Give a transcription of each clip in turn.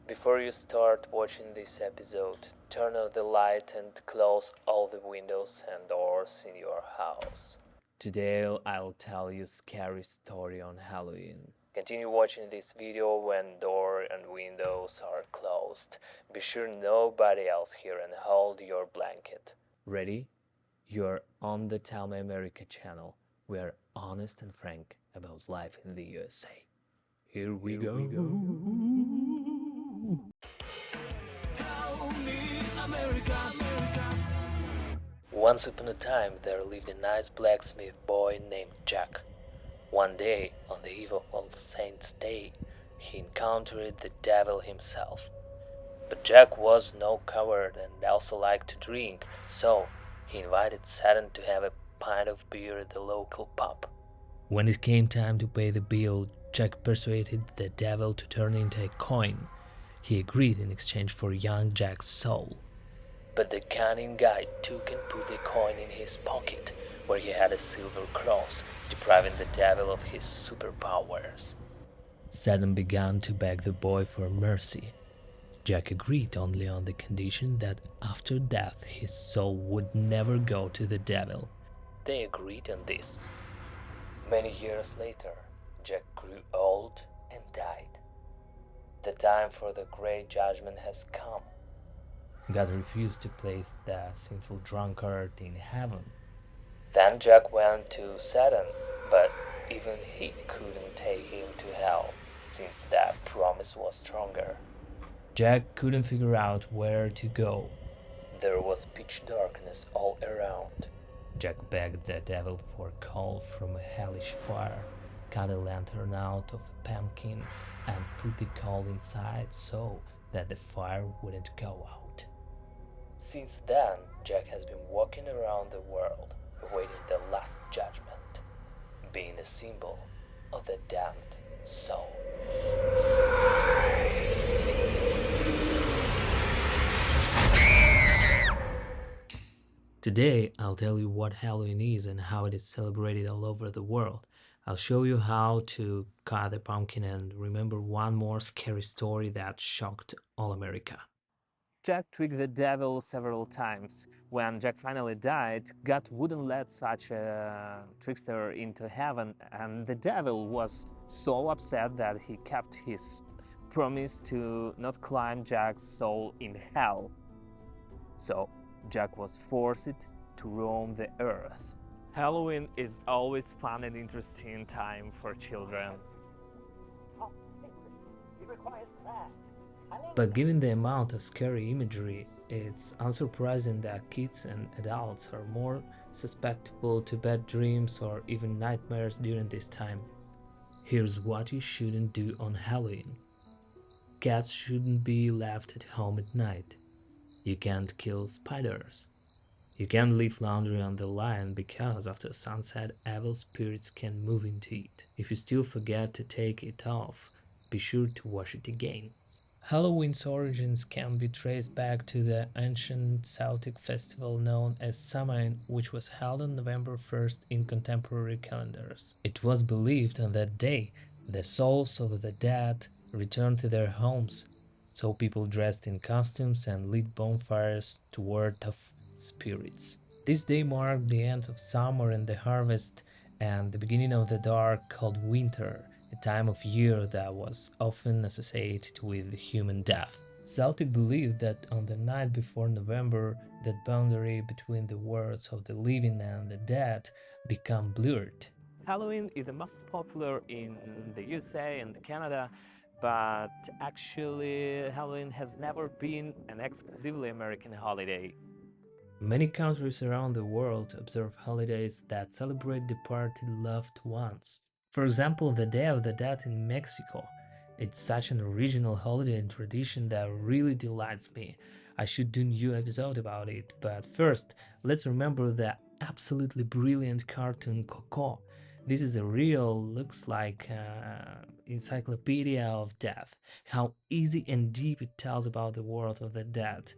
Before you start watching this episode, turn off the light and close all the windows and doors in your house. Today I'll tell you a scary story on Halloween. Continue watching this video when door and windows are closed. Be sure nobody else here and hold your blanket. Ready? You're on the Tell Me America channel. We're honest and frank about life in the USA. Here we go. Once upon a time, there lived a nice blacksmith boy named Jack. One day, on the eve of All Saints' Day, he encountered the devil himself. But Jack was no coward and also liked to drink, so he invited Satan to have a pint of beer at the local pub. When it came time to pay the bill, Jack persuaded the devil to turn into a coin. He agreed in exchange for young Jack's soul. But the cunning guy took and put the coin in his pocket, where he had a silver cross, depriving the devil of his superpowers. Satan began to beg the boy for mercy. Jack agreed only on the condition that after death his soul would never go to the devil. They agreed on this. Many years later, Jack grew old and died. The time for the great judgment has come. God refused to place the sinful drunkard in heaven. Then Jack went to Satan, but even he couldn't take him to hell, since that promise was stronger. Jack couldn't figure out where to go. There was pitch darkness all around. Jack begged the devil for coal from a hellish fire, cut a lantern out of a pumpkin, and put the coal inside so that the fire wouldn't go out. Since then, Jack has been walking around the world, awaiting the last judgment, being a symbol of the damned soul. Today, I'll tell you what Halloween is and how it is celebrated all over the world. I'll show you how to cut a pumpkin and remember one more scary story that shocked all America. Jack tricked the devil several times. When Jack finally died, God wouldn't let such a trickster into heaven, and the devil was so upset that he kept his promise to not climb Jack's soul in hell. So Jack was forced to roam the earth. Halloween is always fun and interesting time for children. But given the amount of scary imagery, it's unsurprising that kids and adults are more susceptible to bad dreams or even nightmares during this time. Here's what you shouldn't do on Halloween. Cats shouldn't be left at home at night. You can't kill spiders. You can't leave laundry on the line because after sunset evil spirits can move into it. If you still forget to take it off, be sure to wash it again. Halloween's origins can be traced back to the ancient Celtic festival known as Samhain, which was held on November 1st in contemporary calendars. It was believed on that day the souls of the dead returned to their homes, so people dressed in costumes and lit bonfires to ward off spirits. This day marked the end of summer and the harvest, and the beginning of the dark, cold winter, a time of year that was often associated with human death. Celtic believed that on the night before November, that boundary between the worlds of the living and the dead become blurred. Halloween is the most popular in the USA and Canada, but actually Halloween has never been an exclusively American holiday. Many countries around the world observe holidays that celebrate departed loved ones. For example, the Day of the Dead in Mexico. It's such an original holiday and tradition that really delights me. I should do a new episode about it, but first, let's remember the absolutely brilliant cartoon Coco. This is a real, looks like encyclopedia of death. How easy and deep it tells about the world of the dead.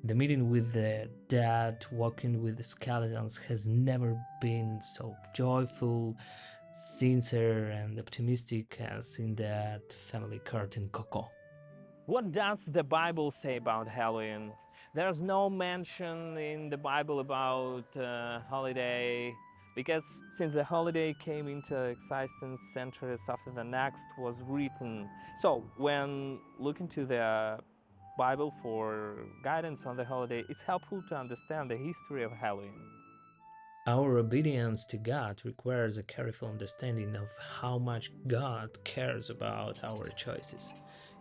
The meeting with the dead, walking with the skeletons has never been so joyful, sincere and optimistic as in that family cartoon Coco. What does the Bible say about Halloween? There's no mention in the Bible about holiday, because since the holiday came into existence centuries after the next was written. So when looking to the Bible for guidance on the holiday, it's helpful to understand the history of Halloween. Our obedience to God requires a careful understanding of how much God cares about our choices.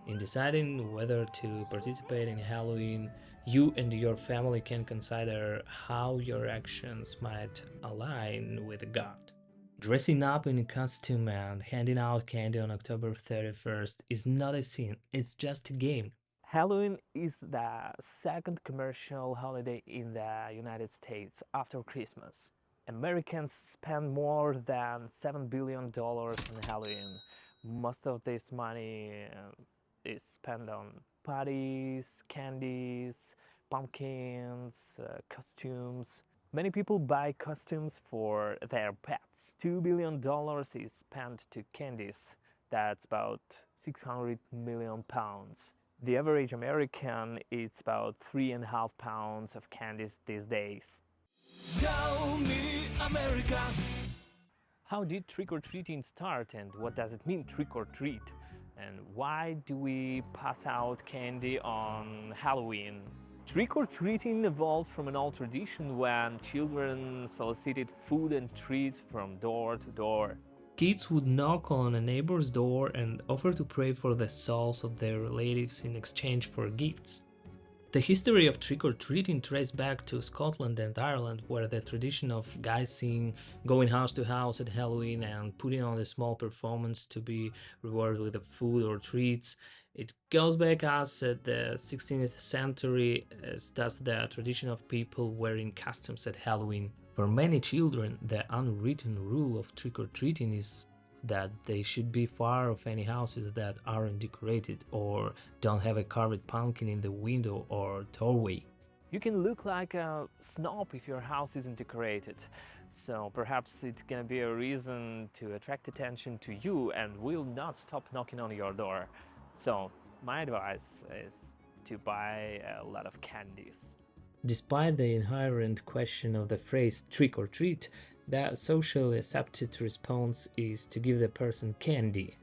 In deciding whether to participate in Halloween, you and your family can consider how your actions might align with God. Dressing up in a costume and handing out candy on October 31st is not a sin, it's just a game. Halloween is the second commercial holiday in the United States after Christmas. Americans spend more than $7 billion on Halloween. Most of this money is spent on parties, candies, pumpkins, costumes. Many people buy costumes for their pets. $2 billion is spent to candies. That's about 600 million pounds. The average American eats about 3.5 pounds of candies these days. Tell me, America. How did trick-or-treating start, and what does it mean, trick-or-treat? And why do we pass out candy on Halloween? Trick-or-treating evolved from an old tradition when children solicited food and treats from door to door. Kids would knock on a neighbor's door and offer to pray for the souls of their relatives in exchange for gifts. The history of trick-or-treating traces back to Scotland and Ireland, where the tradition of guising, going house to house at Halloween and putting on a small performance to be rewarded with food or treats, it goes back as at the 16th century, as does the tradition of people wearing costumes at Halloween. For many children, the unwritten rule of trick-or-treating is that they should be far of any houses that aren't decorated or don't have a carved pumpkin in the window or doorway. You can look like a snob if your house isn't decorated, so perhaps it's gonna be a reason to attract attention to you and will not stop knocking on your door. So my advice is to buy a lot of candies. Despite the inherent question of the phrase trick or treat, the socially accepted response is to give the person candy.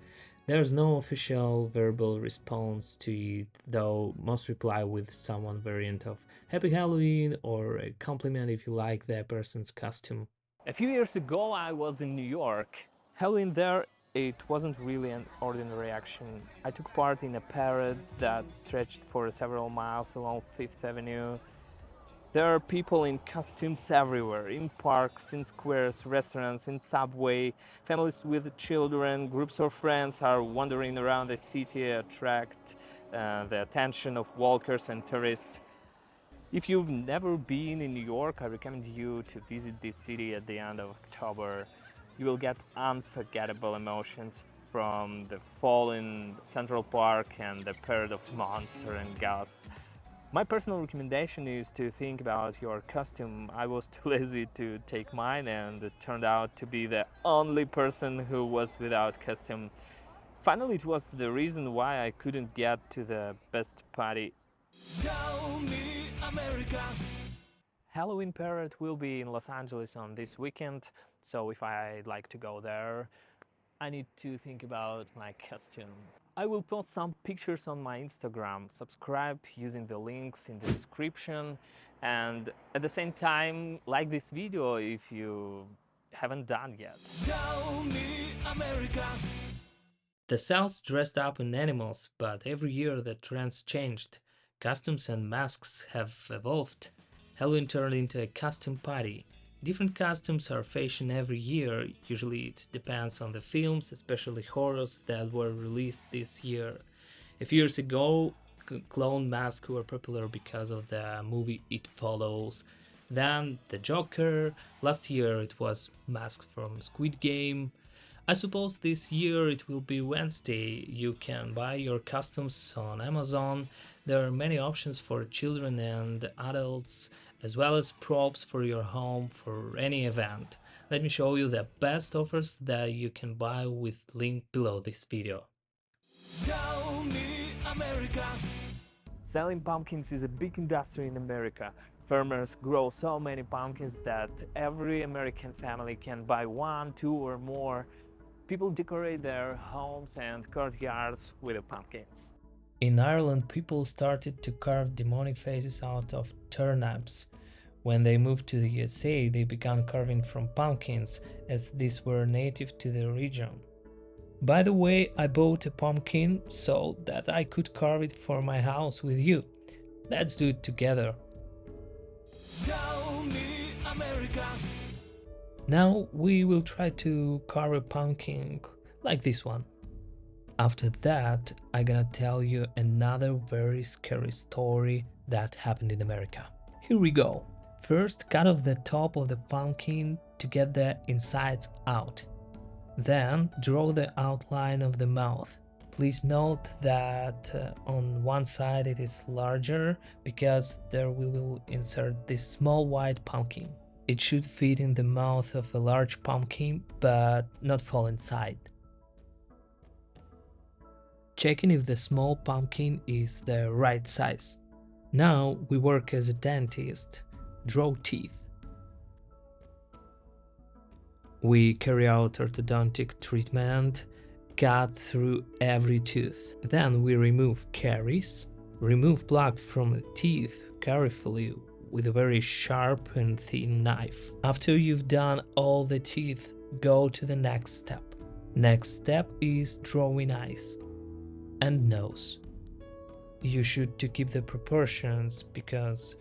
There's no official verbal response to it, though most reply with some variant of Happy Halloween or a compliment if you like the person's costume. A few years ago I was in New York. Halloween there, it wasn't really an ordinary action. I took part in a parade that stretched for several miles along Fifth Avenue. There are people in costumes everywhere, in parks, in squares, restaurants, in subway. Families with children, groups of friends are wandering around the city, attract the attention of walkers and tourists. If you've never been in New York, I recommend you to visit this city at the end of October. You will get unforgettable emotions from the fall in Central Park and the parade of monsters and ghosts. My personal recommendation is to think about your costume. I was too lazy to take mine and it turned out to be the only person who was without costume. Finally, it was the reason why I couldn't get to the best party. Tell me, America. Halloween parade will be in Los Angeles on this weekend, so if I'd like to go there, I need to think about my costume. I will post some pictures on my Instagram. Subscribe using the links in the description, and at the same time like this video if you haven't done yet. Tell me, America. The South dressed up in animals, but every year the trends changed. Costumes and masks have evolved. Halloween turned into a costume party. Different costumes are fashioned every year, usually it depends on the films, especially horrors that were released this year. A few years ago, clown masks were popular because of the movie It Follows. Then the Joker, last year it was masks from Squid Game. I suppose this year it will be Wednesday. You can buy your costumes on Amazon. There are many options for children and adults, as well as props for your home for any event. Let me show you the best offers that you can buy with link below this video. Tell me, America. Selling pumpkins is a big industry in America. Farmers grow so many pumpkins that every American family can buy one, two, or more. People decorate their homes and courtyards with the pumpkins. In Ireland, people started to carve demonic faces out of turnips. When they moved to the USA, they began carving from pumpkins, as these were native to the region. By the way, I bought a pumpkin so that I could carve it for my house with you. Let's do it together. Tell me America. Now we will try to carve a pumpkin like this one. After that, I'm gonna tell you another very scary story that happened in America. Here we go. First, cut off the top of the pumpkin to get the insides out. Then, draw the outline of the mouth. Please note that on one side it is larger because there we will insert this small white pumpkin. It should fit in the mouth of a large pumpkin but not fall inside. Checking if the small pumpkin is the right size. Now we work as a dentist. Draw teeth. We carry out orthodontic treatment, cut through every tooth. Then we remove caries, remove plaque from the teeth carefully with a very sharp and thin knife. After you've done all the teeth, go to the next step. Next step is drawing eyes and nose. You should to keep the proportions because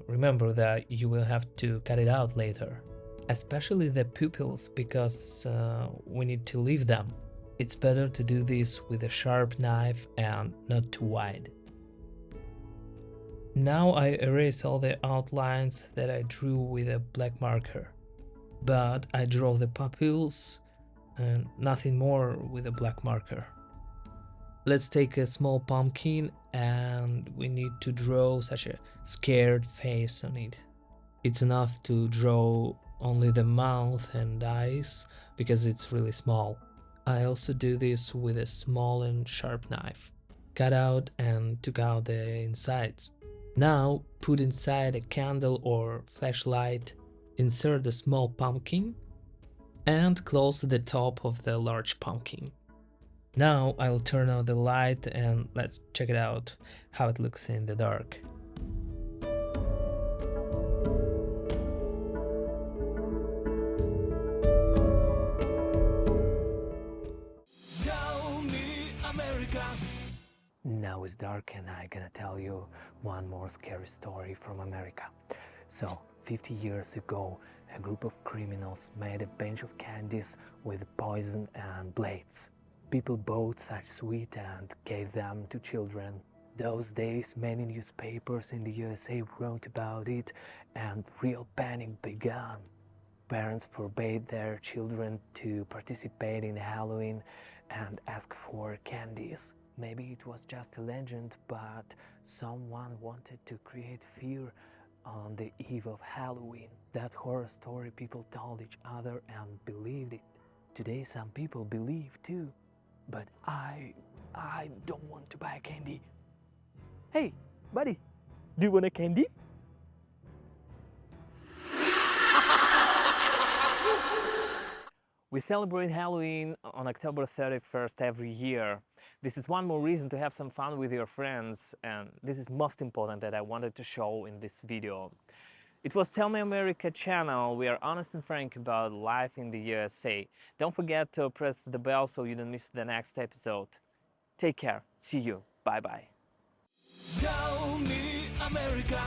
remember that you will have to cut it out later. Especially the pupils because we need to leave them. It's better to do this with a sharp knife and not too wide. Now I erase all the outlines that I drew with a black marker. But I draw the pupils and nothing more with a black marker. Let's take a small pumpkin and we need to draw such a scared face on it. It's enough to draw only the mouth and eyes because it's really small. I also do this with a small and sharp knife. Cut out and took out the insides. Now put inside a candle or flashlight, insert the small pumpkin and close the top of the large pumpkin. Now I'll turn on the light and let's check it out how it looks in the dark. Tell me America. Now it's dark and I'm gonna tell you one more scary story from America. So, 50 years ago, a group of criminals made a bunch of candies with poison and blades. People bought such sweet and gave them to children. Those days, many newspapers in the USA wrote about it and real panic began. Parents forbade their children to participate in Halloween and ask for candies. Maybe it was just a legend, but someone wanted to create fear on the eve of Halloween. That horror story people told each other and believed it. Today some people believe too, but I don't want to buy a candy. Hey, buddy, do you want a candy? We celebrate Halloween on October 31st every year. This is one more reason to have some fun with your friends, and this is most important that I wanted to show in this video. It was Tell Me America channel. We are honest and frank about life in the USA. Don't forget to press the bell so you don't miss the next episode. Take care. See you. Bye-bye. Tell me America.